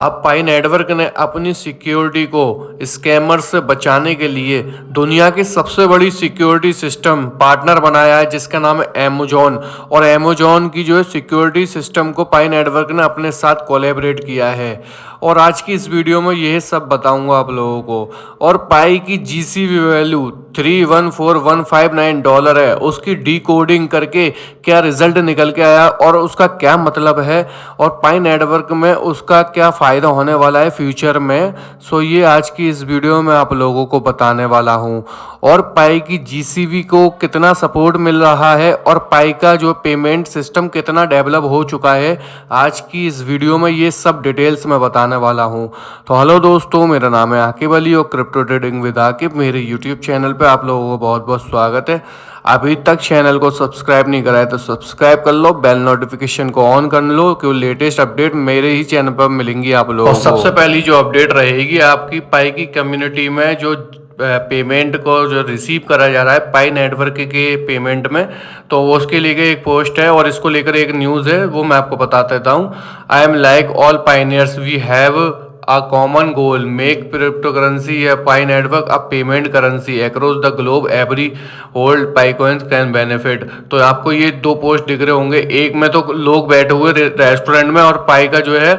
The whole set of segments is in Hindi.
अब पाई नेटवर्क ने अपनी सिक्योरिटी को स्कैमर से बचाने के लिए दुनिया की सबसे बड़ी सिक्योरिटी सिस्टम पार्टनर बनाया है, जिसका नाम है अमेजोन। और अमेजोन की जो है सिक्योरिटी सिस्टम को पाई नेटवर्क ने अपने साथ कोलैबोरेट किया है। और आज की इस वीडियो में यह सब बताऊंगा आप लोगों को। और पाई की जीसीबी वैल्यू $314,159 है। उसकी डीकोडिंग करके क्या रिजल्ट निकल के आया और उसका क्या मतलब है, और पाई नेटवर्क में उसका क्या फ़ायदा होने वाला है फ्यूचर में। सो ये आज की इस वीडियो में आप लोगों को बताने वाला हूँ। और पाई की जीसीबी को कितना सपोर्ट मिल रहा है और पाई का जो पेमेंट सिस्टम कितना डेवलप हो चुका है, आज की इस वीडियो में ये सब डिटेल्स मैं बताने वाला हूँ। तो हेलो दोस्तों, मेरा नाम है आकिब अली और क्रिप्टो ट्रेडिंग विद आकिब मेरे यूट्यूब चैनल पे आप लोगों को बहुत बहुत स्वागत है। अभी तक चैनल को सब्सक्राइब नहीं करा है तो सब्सक्राइब कर लो, बेल नोटिफिकेशन को ऑन कर लो, क्योंकि लेटेस्ट अपडेट मेरे ही चैनल पर मिलेंगी आप लोगों को। सबसे पहली जो अपडेट रहेगी आपकी पाई की कम्युनिटी में, जो पेमेंट को जो रिसीव करा जा रहा है पाई नेटवर्क के पेमेंट में, तो उसके लिए एक पोस्ट है और इसको लेकर एक न्यूज़ है, वो मैं आपको बता देता हूँ। I am like all pioneers, we have a common goal, make cryptocurrency a pi network a payment currency across the globe, every hold pi coins can benefit। तो आपको ये दो पोस्ट दिख रहे होंगे, एक में तो लोग बैठे हुए रेस्टोरेंट में और पाई का जो है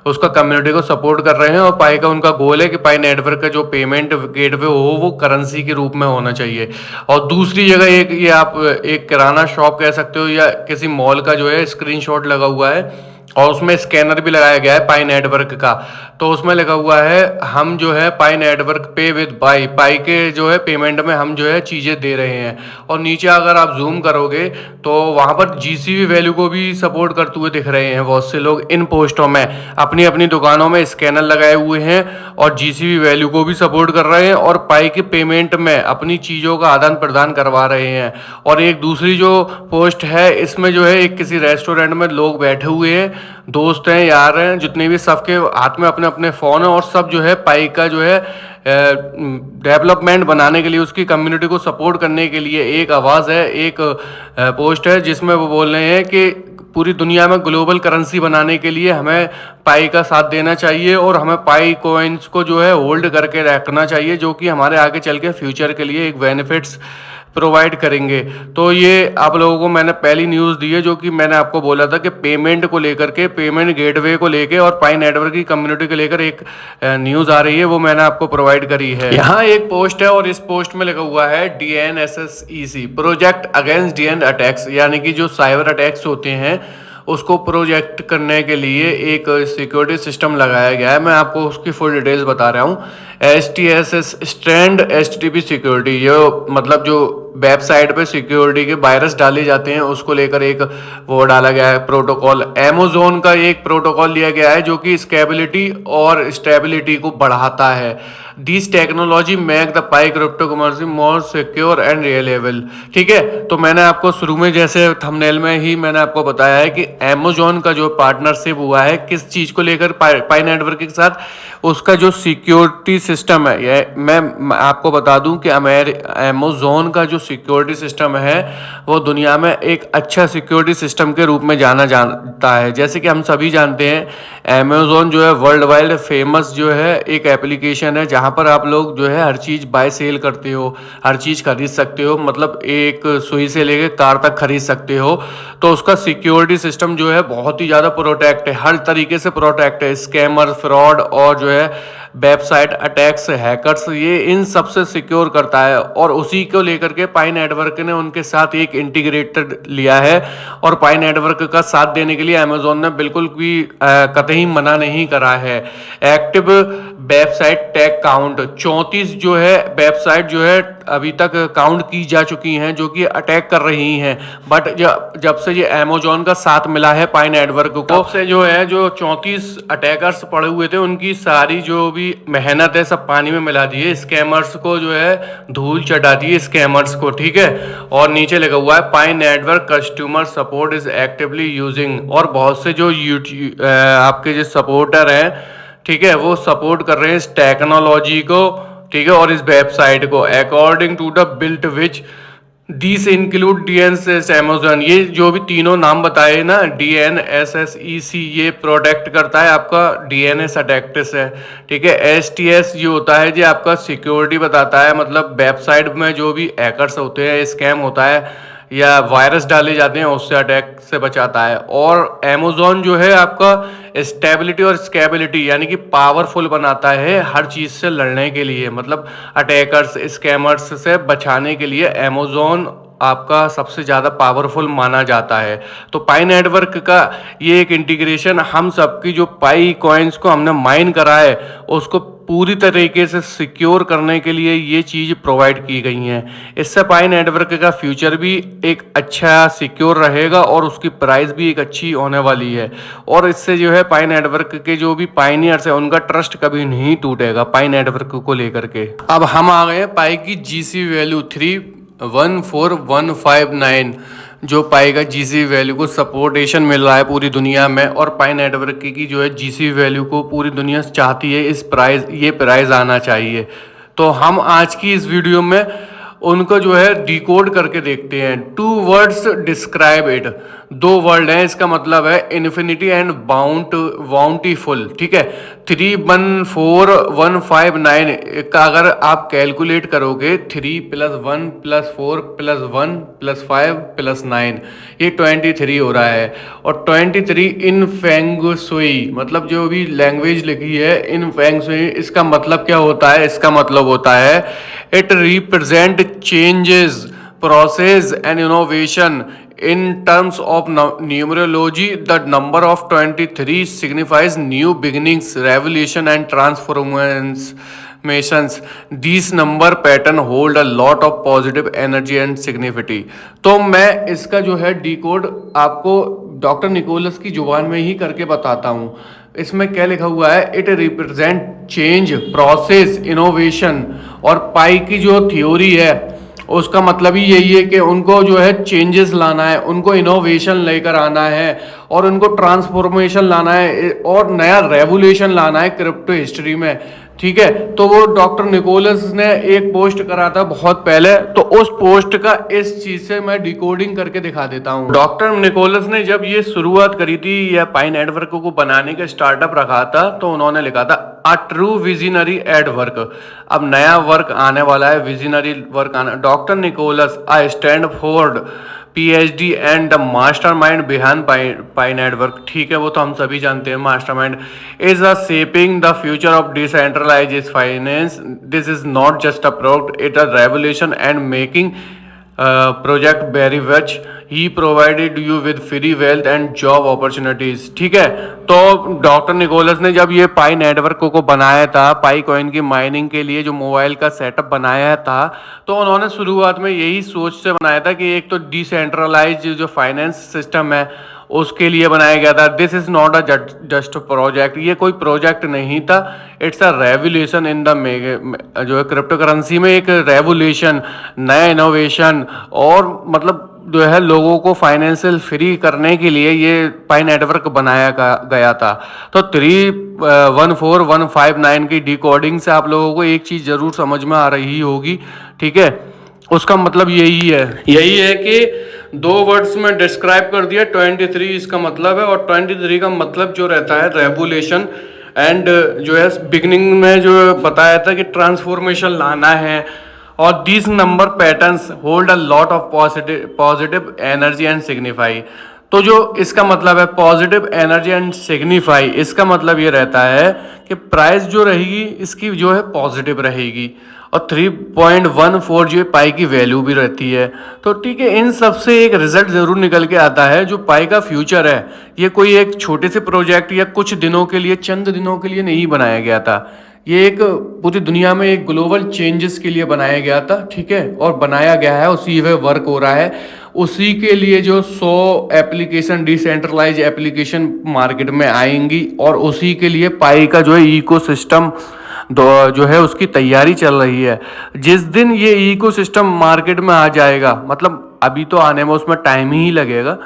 उसका कम्युनिटी को सपोर्ट कर रहे हैं, और पाई का उनका गोल है कि पाई नेटवर्क का जो पेमेंट गेटवे हो वो करेंसी के रूप में होना चाहिए। और दूसरी जगह एक ये आप एक किराना शॉप कह सकते हो या किसी मॉल का जो है स्क्रीनशॉट लगा हुआ है, और उसमें स्कैनर भी लगाया गया है पाई नेटवर्क का। तो उसमें लगा हुआ है हम जो है पाई नेटवर्क पे विद पाई, पाई के जो है पेमेंट में हम जो है चीज़ें दे रहे हैं। और नीचे अगर आप जूम करोगे तो वहाँ पर जीसीबी वैल्यू को भी सपोर्ट करते हुए दिख रहे हैं बहुत से लोग इन पोस्टों में। अपनी अपनी दुकानों में स्कैनर लगाए हुए हैं और जीसीबी वैल्यू को भी सपोर्ट कर रहे हैं और पाई के पेमेंट में अपनी चीज़ों का आदान प्रदान करवा रहे हैं। और एक दूसरी जो पोस्ट है इसमें जो है एक किसी रेस्टोरेंट में लोग बैठे हुए हैं, दोस्त हैं, यार हैं, जितने भी सबके हाथ में अपने अपने फ़ोन हैं, और सब जो है पाई का जो है डेवलपमेंट बनाने के लिए, उसकी कम्युनिटी को सपोर्ट करने के लिए एक आवाज़ है, एक पोस्ट है जिसमें वो बोल रहे हैं कि पूरी दुनिया में ग्लोबल करेंसी बनाने के लिए हमें पाई का साथ देना चाहिए और हमें पाई कॉइन्स को जो है होल्ड करके रखना चाहिए, जो कि हमारे आगे चल के फ्यूचर के लिए एक बेनिफिट्स प्रोवाइड करेंगे। तो ये आप लोगों को मैंने पहली न्यूज़ दी है, जो कि मैंने आपको बोला था कि पेमेंट को लेकर के, पेमेंट गेटवे को लेकर और पाई नेटवर्क की कम्युनिटी को लेकर एक न्यूज़ आ रही है, वो मैंने आपको प्रोवाइड करी है। यहाँ एक पोस्ट है और इस पोस्ट में लगा हुआ है DNSSEC project against DN attacks, यानी कि जो साइबर अटैक्स होते हैं उसको प्रोजेक्ट करने के लिए एक सिक्योरिटी सिस्टम लगाया गया है। मैं आपको उसकी फुल डिटेल्स बता रहा हूँ। STSS स्टैंड HTTP सिक्योरिटी, ये मतलब जो वेबसाइट पे सिक्योरिटी के वायरस डाले जाते हैं उसको लेकर एक वो डाला गया है प्रोटोकॉल। अमेजोन का एक प्रोटोकॉल लिया गया है जो कि स्केबिलिटी और स्टेबिलिटी को बढ़ाता है। This technology make the pi crypto currency more secure and reliable. ठीक है, तो मैंने आपको शुरू में जैसे थंबनेल में ही मैंने आपको बताया है कि अमेजोन का जो पार्टनरशिप हुआ है किस चीज़ को लेकर पाई नेटवर्क के साथ, उसका जो सिक्योरिटी सिस्टम है, ये मैं आपको बता दूं कि अमेजोन का जो सिक्योरिटी सिस्टम है वो दुनिया में एक अच्छा सिक्योरिटी सिस्टम के रूप में जाना जाता है। जैसे कि हम सभी जानते हैं अमेजोन जो है वर्ल्ड वाइड फेमस जो है एक एप्लीकेशन है, जहाँ पर आप लोग जो है हर चीज़ बाय सेल करते हो, हर चीज़ खरीद सकते हो, मतलब एक सुई से लेकर कार तक खरीद सकते हो। तो उसका सिक्योरिटी सिस्टम जो है बहुत ही ज़्यादा प्रोटेक्ट है, हर तरीके से प्रोटेक्ट है, स्कैमर, फ्रॉड और जो है वेबसाइट अटैक्स, हैकर्स, ये इन सब से सिक्योर करता है। और उसी को लेकर के पाई नेटवर्क ने उनके साथ एक इंटीग्रेटेड लिया है, और पाई नेटवर्क का साथ देने के लिए अमेजोन ने बिल्कुल भी कतई मना नहीं करा है। एक्टिव वेबसाइट टैग काउंट 34 जो है वेबसाइट जो है अभी तक काउंट की जा चुकी हैं जो कि अटैक कर रही हैं। बट जब से ये अमेजोन का साथ मिला है पाई नेटवर्क को, तब से जो है जो 34 अटैकर्स पड़े हुए थे उनकी सारी जो भी मेहनत है सब पानी में मिला दी है। स्कैमर्स को जो है धूल चटा दी है स्कैमर्स को। ठीक है, और नीचे लगा हुआ है Pi network customer support is actively using, और बहुत से जो यूट्यूब आपके जो सपोर्टर हैं, ठीक है, वो सपोर्ट कर रहे हैं इस टेक्नोलॉजी को, ठीक है, और इस वेबसाइट को। According to the built which this include DNSS Amazon, ये जो भी तीनों नाम बताए ना, DNSSEC, ये प्रोटेक्ट करता है आपका DNS अटैक से। ठीक है, STS ये होता है जी आपका सिक्योरिटी बताता है, मतलब वेबसाइट में जो भी हैकर्स होते हैं, स्कैम होता है या वायरस डाले जाते हैं, उससे अटैक से बचाता है। और अमेजोन जो है आपका स्टेबिलिटी और स्केबिलिटी यानी कि पावरफुल बनाता है हर चीज़ से लड़ने के लिए, मतलब अटैकर्स स्कैमर्स से बचाने के लिए अमेजोन आपका सबसे ज़्यादा पावरफुल माना जाता है। तो पाई नेटवर्क का ये एक इंटीग्रेशन हम सबकी जो पाई कॉइन्स को हमने माइन करा है उसको पूरी तरीके से सिक्योर करने के लिए ये चीज़ प्रोवाइड की गई हैं। इससे पाई नेटवर्क का फ्यूचर भी एक अच्छा सिक्योर रहेगा और उसकी प्राइस भी एक अच्छी होने वाली है। और इससे जो है पाई नेटवर्क के जो भी पाइनियर्स है उनका ट्रस्ट कभी नहीं टूटेगा पाई नेटवर्क को लेकर के। अब हम आ गए पाई की GC वैल्यू 3.14159, जो पाई का GC वैल्यू को सपोर्टेशन मिल रहा है पूरी दुनिया में, और पाई नेटवर्क की जो है GC वैल्यू को पूरी दुनिया चाहती है ये प्राइस आना चाहिए। तो हम आज की इस वीडियो में उनको जो है डिकोड करके देखते हैं। 2 वर्ड्स डिस्क्राइब इट, 2 वर्ड हैं, इसका मतलब है इन्फिनिटी एंड बाउंटीफुल। ठीक है, 3.14159 का अगर आप कैलकुलेट करोगे 3 + 1 + 4 + 1 + 5 + 9, ये 23 हो रहा है। और 23 इन फेंग सुई, मतलब जो भी लैंग्वेज लिखी है इन फेंग सुई, इसका मतलब क्या होता है? इसका मतलब होता है it represent changes, process and innovation. In terms of numerology, the number of 23 signifies new beginnings, revolution and transformations. These number pattern hold a lot of positive energy and significance. तो मैं इसका जो है डिकोड आपको डॉक्टर निकोलस की जुबान में ही करके बताता हूँ। इसमें क्या लिखा हुआ है? It represent change, process, innovation. और पाई की जो थ्योरी है उसका मतलब ही यही है कि उनको जो है चेंजेस लाना है, उनको इनोवेशन लेकर आना है और उनको ट्रांसफॉर्मेशन लाना है और नया रेवोल्यूशन लाना है क्रिप्टो हिस्ट्री में। ठीक है, तो वो डॉक्टर निकोलस ने एक पोस्ट करा था बहुत पहले, तो उस पोस्ट का इस चीज से मैं डिकोडिंग करके दिखा देता हूँ। डॉक्टर निकोलस ने जब ये शुरुआत करी थी या पाई नेटवर्क को बनाने का स्टार्टअप रखा था, तो उन्होंने लिखा था a true visionary at work. अब नया वर्क आने वाला है, विजनरी वर्क आना। Doctor Nicolas I Stanford PhD and the mastermind behind Pi network. ठीक है, वो तो हम सभी जानते हैं, mastermind is a shaping the future of decentralised finance. This is not just a product, it a revolution and making project very much. He provided you with free wealth and job opportunities. ठीक है, तो डॉक्टर निकोलस ने जब ये पाई नेटवर्क को बनाया था, पाई कॉइन की माइनिंग के लिए जो मोबाइल का सेटअप बनाया था, तो उन्होंने शुरुआत में यही सोच से बनाया था कि एक तो डिसेंट्रलाइज जो फाइनेंस सिस्टम है उसके लिए बनाया गया था। This is not a just project, ये कोई प्रोजेक्ट नहीं था, it's a revolution in the जो है क्रिप्टो करेंसी में, एक रेवोल्यूशन, नया इनोवेशन। और मतलब जो है लोगों को फाइनेंशियल फ्री करने के लिए ये पाई नेटवर्क बनाया गया था। तो 3.14159 की डिकोडिंग से आप लोगों को एक चीज़ ज़रूर समझ में आ रही होगी। ठीक है, उसका मतलब यही है कि 2 वर्ड्स में डिस्क्राइब कर दिया। 23 इसका मतलब है, और 23 का मतलब जो रहता है रेवोल्यूशन एंड जो है बिगनिंग में जो बताया था कि ट्रांसफॉर्मेशन लाना है। और this number patterns hold a lot of positive energy and signify. तो जो इसका मतलब है पॉजिटिव एनर्जी एंड सिग्निफाई, इसका मतलब ये रहता है कि प्राइस जो रहेगी इसकी जो है पॉजिटिव रहेगी, और 3.14 जो पाई की वैल्यू भी रहती है। तो ठीक है, इन सब से एक रिजल्ट जरूर निकल के आता है। जो पाई का फ्यूचर है ये कोई एक छोटे से प्रोजेक्ट या कुछ दिनों के लिए, चंद दिनों के लिए नहीं बनाया गया था, ये एक पूरी दुनिया में एक ग्लोबल चेंजेस के लिए बनाया गया था। ठीक है, और बनाया गया है, उसी पे वर्क हो रहा है। उसी के लिए जो 100 एप्लीकेशन, डिसेंट्रलाइज एप्लीकेशन मार्केट में आएंगी, और उसी के लिए पाई का जो है इकोसिस्टम जो है उसकी तैयारी चल रही है। जिस दिन ये इकोसिस्टम मार्केट में आ जाएगा, मतलब अभी तो आने में उसमें टाइम ही लगेगा,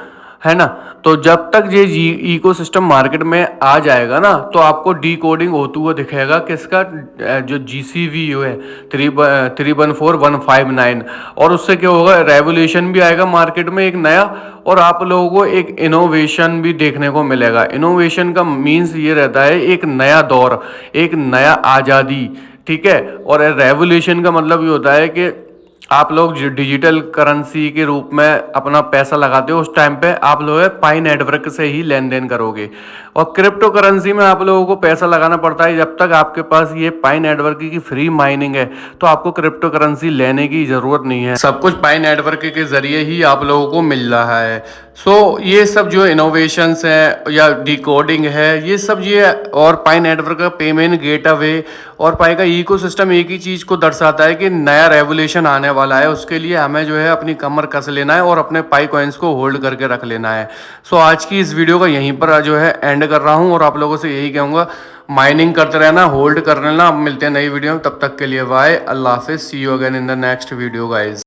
है ना। तो जब तक ये इकोसिस्टम मार्केट में आ जाएगा ना, तो आपको डी कोडिंग होते हुए दिखेगा किसका, जो GCVU है 314159। और उससे क्या होगा, रेवोल्यूशन भी आएगा मार्केट में एक नया, और आप लोगों को एक इनोवेशन भी देखने को मिलेगा। इनोवेशन का मीन्स ये रहता है एक नया दौर, एक नया आज़ादी, ठीक है। और रेवोल्यूशन का मतलब ये होता है कि आप लोग जो डिजिटल करेंसी के रूप में अपना पैसा लगाते हो, उस टाइम पे आप लोग पाई नेटवर्क से ही लेन देन करोगे। और क्रिप्टो करेंसी में आप लोगों को पैसा लगाना पड़ता है। जब तक आपके पास ये पाई नेटवर्क की फ्री माइनिंग है, तो आपको क्रिप्टो करेंसी लेने की जरूरत नहीं है। सब कुछ पाई नेटवर्क के जरिए ही आप लोगों को मिल रहा है। ये सब जो इनोवेशंस है या डिकोडिंग है, ये सब ये, और पाई नेटवर्क का पेमेंट गेटवे और पाई का इकोसिस्टम एक ही चीज को दर्शाता है कि नया रेवोल्यूशन आने वाला है। उसके लिए हमें जो है अपनी कमर कस लेना है और अपने पाई कॉइन्स को होल्ड करके रख लेना है। आज की इस वीडियो का यहीं पर जो है एंड कर रहा हूँ, और आप लोगों से यही कहूँगा, माइनिंग करते रहना, होल्ड कर लेना। अब मिलते हैं नई वीडियो में, तब तक के लिए बाय, अल्लाह हाफिज़, see you again in the next video guys.